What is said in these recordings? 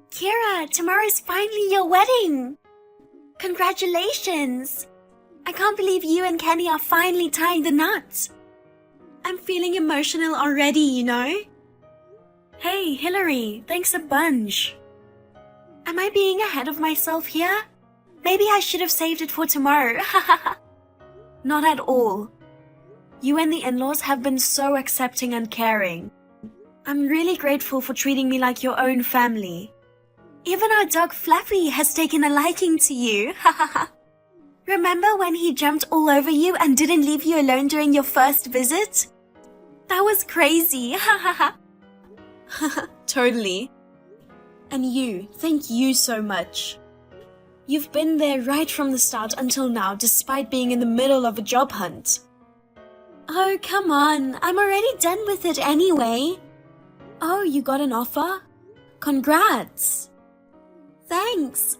Kira, tomorrow's finally your wedding! Congratulations! I can't believe you and Kenny are finally tying the knot. I'm feeling emotional already, you know? Hey, Hillary, thanks a bunch. Am I being ahead of myself here? Maybe I should have saved it for tomorrow. Not at all. You and the in-laws have been so accepting and caring. I'm really grateful for treating me like your own family. Even our dog Fluffy has taken a liking to you. Remember when he jumped all over you and didn't leave you alone during your first visit? That was crazy. Totally. And you, thank you so much. You've been there right from the start until now, despite being in the middle of a job hunt. Oh, come on. I'm already done with it anyway. Oh, you got an offer? Congrats. Thanks.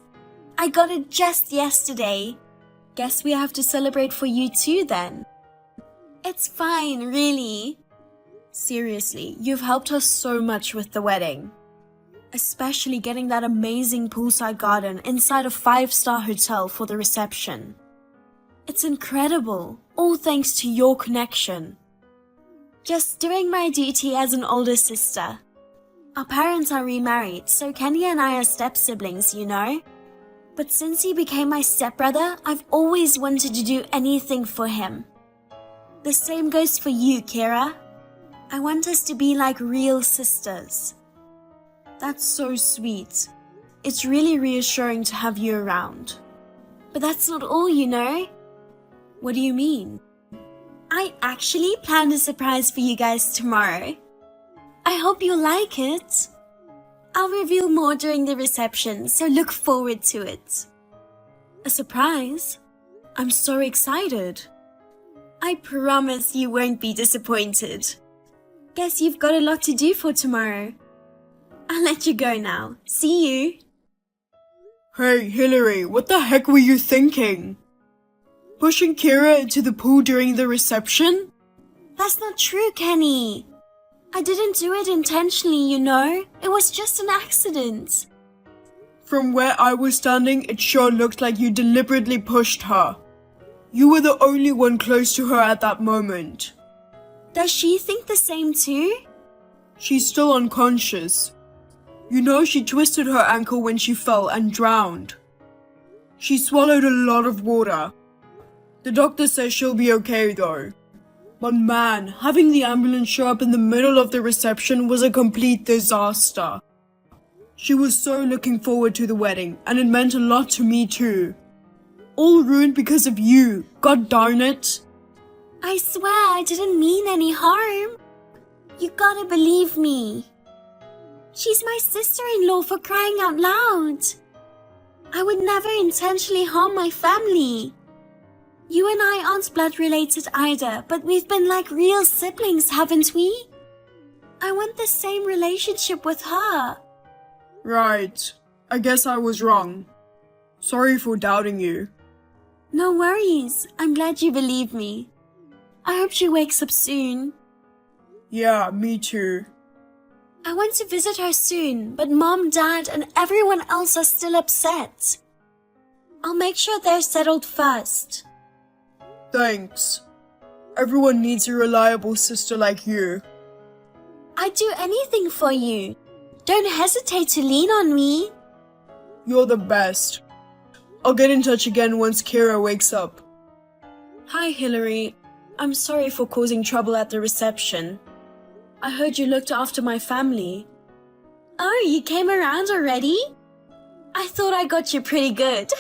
I got it just yesterday. Guess we have to celebrate for you too then. It's fine, really. Seriously, you've helped us so much with the wedding. Especially getting that amazing poolside garden inside a 5-star hotel for the reception. It's incredible, all thanks to your connection. Just doing my duty as an older sister. Our parents are remarried, so Kenny and I are step-siblings, you know? But since he became my stepbrother, I've always wanted to do anything for him. The same goes for you, Kira. I want us to be like real sisters. That's so sweet. It's really reassuring to have you around. But that's not all, you know? What do you mean? I actually planned a surprise for you guys tomorrow. I hope you'll like it. I'll reveal more during the reception, so look forward to it. A surprise? I'm so excited. I promise you won't be disappointed. Guess you've got a lot to do for tomorrow. I'll let you go now. See you. Hey, Hillary, what the heck were you thinking? Pushing Kira into the pool during the reception? That's not true, Kenny. I didn't do it intentionally, you know. It was just an accident. From where I was standing, it sure looked like you deliberately pushed her. You were the only one close to her at that moment. Does she think the same too? She's still unconscious. You know she twisted her ankle when she fell and drowned. She swallowed a lot of water. The doctor says she'll be okay though. But man, having the ambulance show up in the middle of the reception was a complete disaster. She was so looking forward to the wedding, and it meant a lot to me too. All ruined because of you, god darn it. I swear I didn't mean any harm. You gotta believe me. She's my sister-in-law, for crying out loud. I would never intentionally harm my family. You and I aren't blood-related either, but we've been like real siblings, haven't we? I want the same relationship with her. Right. I guess I was wrong. Sorry for doubting you. No worries. I'm glad you believe me. I hope she wakes up soon. Yeah, me too. I want to visit her soon, but Mom, Dad, and everyone else are still upset. I'll make sure they're settled first. Thanks. Everyone needs a reliable sister like you. I'd do anything for you. Don't hesitate to lean on me. You're the best. I'll get in touch again once Kira wakes up. Hi, Hillary. I'm sorry for causing trouble at the reception. I heard you looked after my family. Oh, you came around already? I thought I got you pretty good.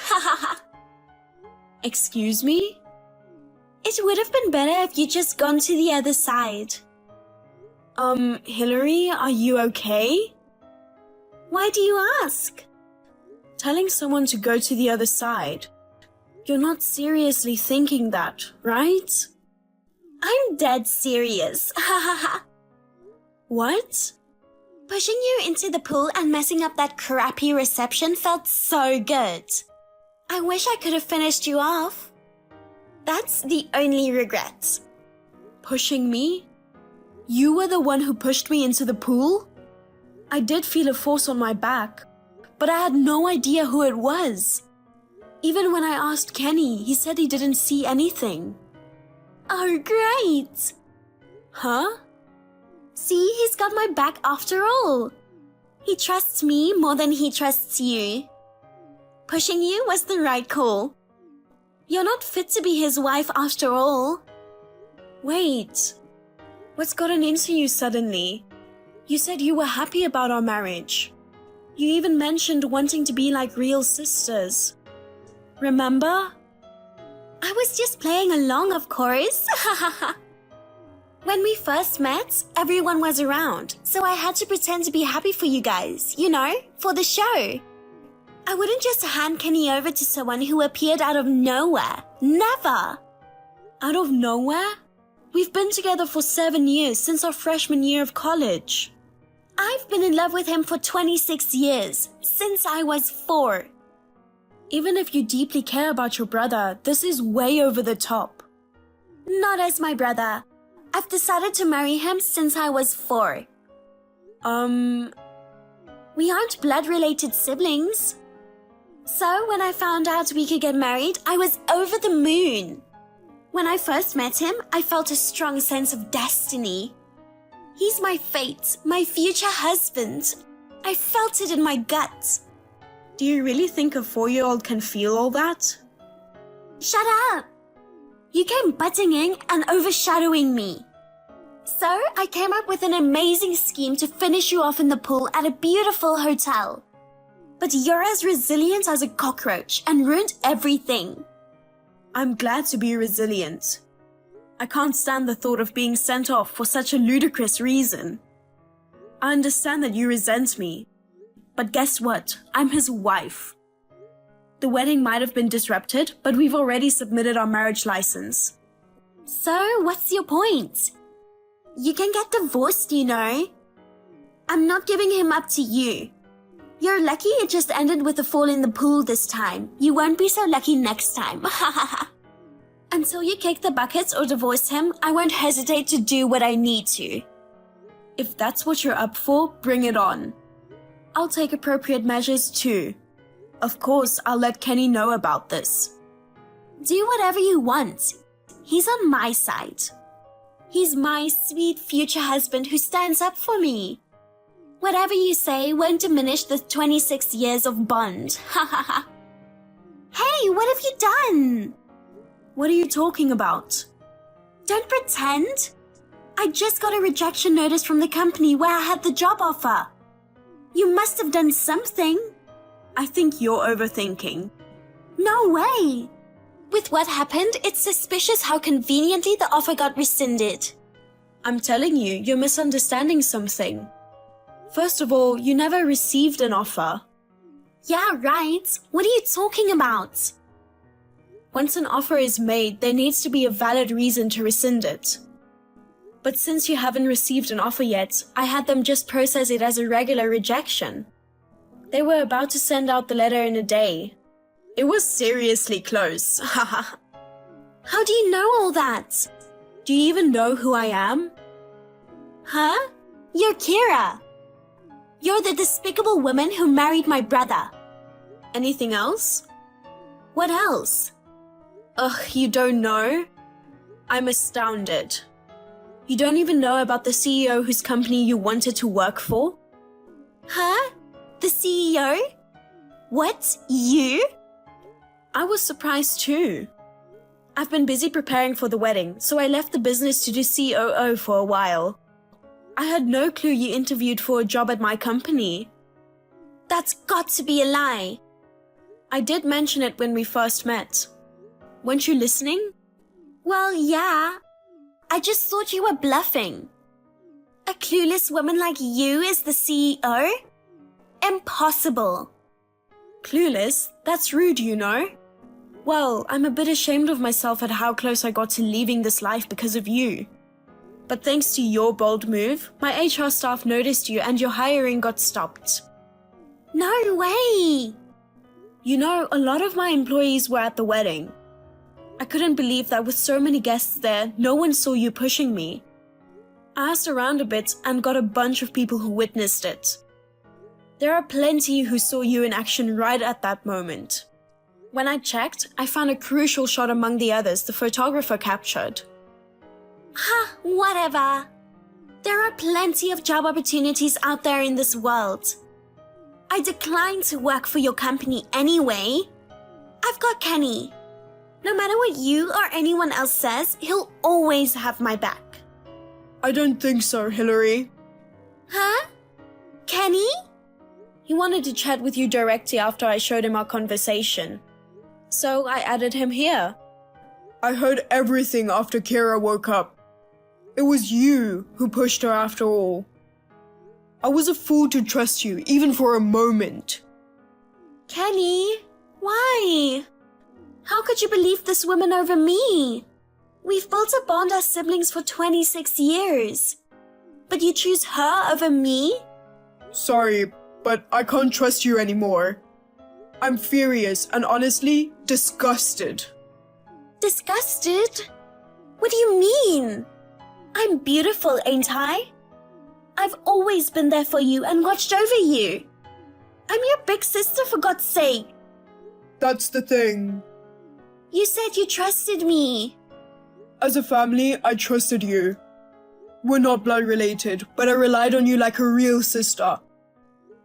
Excuse me? It would have been better if you just gone to the other side. Hillary, are you okay? Why do you ask? Telling someone to go to the other side. You're not seriously thinking that, right? I'm dead serious. What? Pushing you into the pool and messing up that crappy reception felt so good. I wish I could have finished you off. That's the only regret. Pushing me? You were the one who pushed me into the pool? I did feel a force on my back, but I had no idea who it was. Even when I asked Kenny, he said he didn't see anything. Oh, great! Huh? See, he's got my back after all. He trusts me more than he trusts you. Pushing you was the right call. You're not fit to be his wife after all. Wait, what's gotten into you suddenly? You said you were happy about our marriage. You even mentioned wanting to be like real sisters. Remember? I was just playing along, of course. When we first met, everyone was around, so I had to pretend to be happy for you guys, you know, for the show. I wouldn't just hand Kenny over to someone who appeared out of nowhere. Never! Out of nowhere? We've been together for 7 years, since our freshman year of college. I've been in love with him for 26 years, since I was 4. Even if you deeply care about your brother, this is way over the top. Not as my brother. I've decided to marry him since I was 4. We aren't blood-related siblings. So when I found out we could get married, I was over the moon. When I first met him, I felt a strong sense of destiny. He's my fate, my future husband. I felt it in my gut. Do you really think a 4-year-old can feel all that? Shut up! You came butting in and overshadowing me. So I came up with an amazing scheme to finish you off in the pool at a beautiful hotel. But you're as resilient as a cockroach and ruined everything. I'm glad to be resilient. I can't stand the thought of being sent off for such a ludicrous reason. I understand that you resent me. But guess what? I'm his wife. The wedding might have been disrupted, but we've already submitted our marriage license. So, what's your point? You can get divorced, you know. I'm not giving him up to you. You're lucky it just ended with a fall in the pool this time. You won't be so lucky next time. Until you kick the buckets or divorce him, I won't hesitate to do what I need to. If that's what you're up for, bring it on. I'll take appropriate measures too. Of course, I'll let Kenny know about this. Do whatever you want. He's on my side. He's my sweet future husband who stands up for me. Whatever you say won't diminish the 26 years of bond. Ha ha ha. Hey, what have you done? What are you talking about? Don't pretend. I just got a rejection notice from the company where I had the job offer. You must have done something. I think you're overthinking. No way. With what happened, it's suspicious how conveniently the offer got rescinded. I'm telling you, you're misunderstanding something. First of all, you never received an offer. Yeah, right. What are you talking about? Once an offer is made, there needs to be a valid reason to rescind it. But since you haven't received an offer yet, I had them just process it as a regular rejection. They were about to send out the letter in a day. It was seriously close. Haha. How do you know all that? Do you even know who I am? Huh? You're Kira. You're the despicable woman who married my brother. Anything else? What else? Ugh, you don't know? I'm astounded. You don't even know about the CEO whose company you wanted to work for? Huh? The CEO? What? You? I was surprised too. I've been busy preparing for the wedding, so I left the business to do COO for a while. I had no clue you interviewed for a job at my company. That's got to be a lie. I did mention it when we first met. Weren't you listening? Well, yeah. I just thought you were bluffing. A clueless woman like you is the CEO? Impossible. Clueless? That's rude, you know. Well, I'm a bit ashamed of myself at how close I got to leaving this life because of you. But thanks to your bold move, my HR staff noticed you and your hiring got stopped. No way! You know, a lot of my employees were at the wedding. I couldn't believe that with so many guests there, no one saw you pushing me. I asked around a bit and got a bunch of people who witnessed it. There are plenty who saw you in action right at that moment. When I checked, I found a crucial shot among the others the photographer captured. Ha, whatever. There are plenty of job opportunities out there in this world. I declined to work for your company anyway. I've got Kenny. No matter what you or anyone else says, he'll always have my back. I don't think so, Hillary. Huh? Kenny? He wanted to chat with you directly after I showed him our conversation. So I added him here. I heard everything after Kira woke up. It was you who pushed her after all. I was a fool to trust you, even for a moment. Kenny, why? How could you believe this woman over me? We've built a bond as siblings for 26 years. But you choose her over me? Sorry, but I can't trust you anymore. I'm furious and honestly disgusted. Disgusted? What do you mean? I'm beautiful, ain't I? I've always been there for you and watched over you. I'm your big sister, for God's sake. That's the thing. You said you trusted me. As a family, I trusted you. We're not blood related, but I relied on you like a real sister.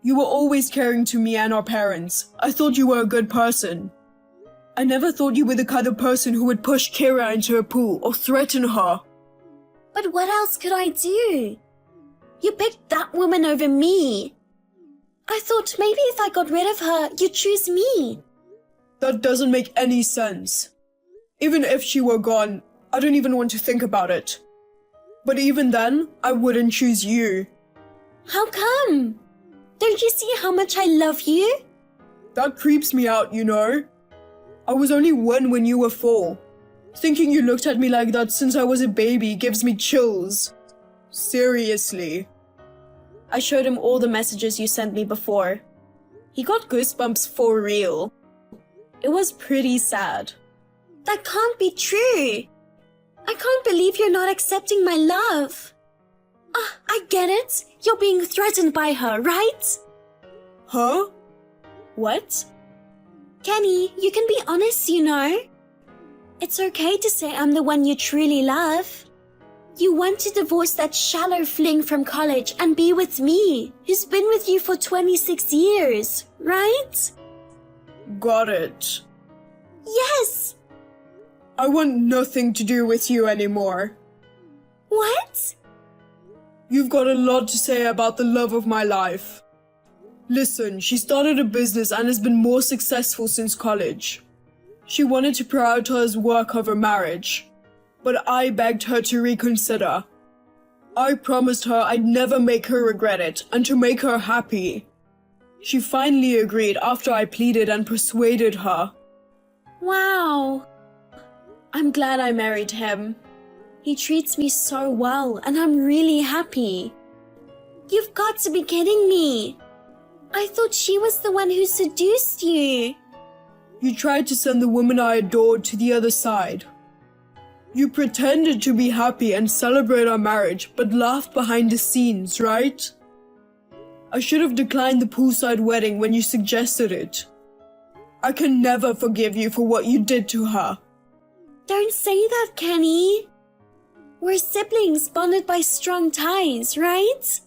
You were always caring to me and our parents. I thought you were a good person. I never thought you were the kind of person who would push Kira into a pool or threaten her. But what else could I do? You picked that woman over me. I thought maybe if I got rid of her, you'd choose me. That doesn't make any sense. Even if she were gone, I don't even want to think about it. But even then, I wouldn't choose you. How come? Don't you see how much I love you? That creeps me out, you know. I was only one when you were 4. Thinking you looked at me like that since I was a baby gives me chills. Seriously. I showed him all the messages you sent me before. He got goosebumps for real. It was pretty sad. That can't be true. I can't believe you're not accepting my love. I get it. You're being threatened by her, right? Huh? What? Kenny, you can be honest, you know. It's okay to say I'm the one you truly love. You want to divorce that shallow fling from college and be with me, who's been with you for 26 years, right? Got it. Yes! I want nothing to do with you anymore. What? You've got a lot to say about the love of my life. Listen, she started a business and has been more successful since college. She wanted to prioritize work over marriage, but I begged her to reconsider. I promised her I'd never make her regret it and to make her happy. She finally agreed after I pleaded and persuaded her. Wow. I'm glad I married him. He treats me so well and I'm really happy. You've got to be kidding me. I thought she was the one who seduced you. You tried to send the woman I adored to the other side. You pretended to be happy and celebrate our marriage, but laughed behind the scenes, right? I should have declined the poolside wedding when you suggested it. I can never forgive you for what you did to her. Don't say that, Kenny. We're siblings bonded by strong ties, right?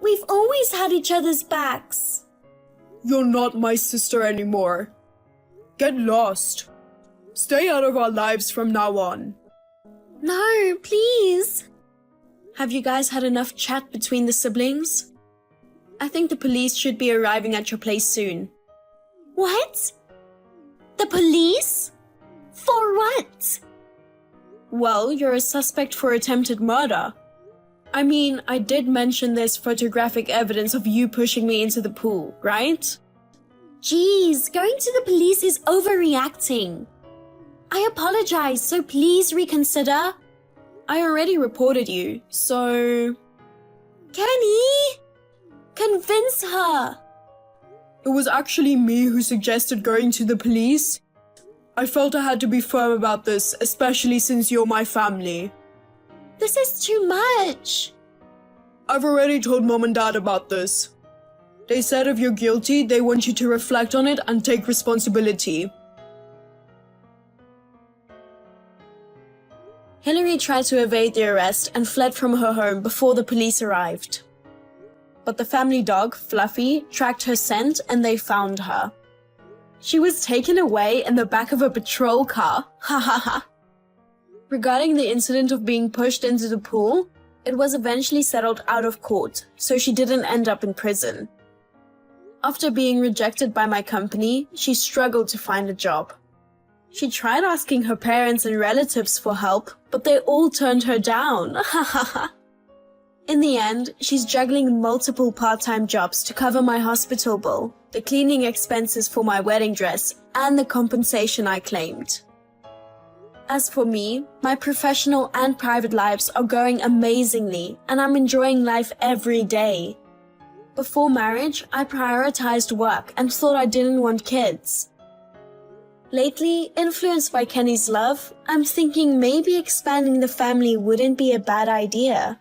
We've always had each other's backs. You're not my sister anymore. Get lost. Stay out of our lives from now on. No, please. Have you guys had enough chat between the siblings? I think the police should be arriving at your place soon. What? The police? For what? Well, you're a suspect for attempted murder. I mean, I did mention there's photographic evidence of you pushing me into the pool, right? Jeez, going to the police is overreacting. I apologize, so please reconsider. I already reported you, so... Kenny! Convince her! It was actually me who suggested going to the police. I felt I had to be firm about this, especially since you're my family. This is too much. I've already told Mom and Dad about this. They said if you're guilty, they want you to reflect on it and take responsibility. Hillary tried to evade the arrest and fled from her home before the police arrived. But the family dog, Fluffy, tracked her scent and they found her. She was taken away in the back of a patrol car. Ha ha ha. Regarding the incident of being pushed into the pool, it was eventually settled out of court, so she didn't end up in prison. After being rejected by my company, she struggled to find a job. She tried asking her parents and relatives for help, but they all turned her down. Ha ha ha. In the end, she's juggling multiple part-time jobs to cover my hospital bill, the cleaning expenses for my wedding dress, and the compensation I claimed. As for me, my professional and private lives are going amazingly, and I'm enjoying life every day. Before marriage, I prioritized work and thought I didn't want kids. Lately, influenced by Kenny's love, I'm thinking maybe expanding the family wouldn't be a bad idea.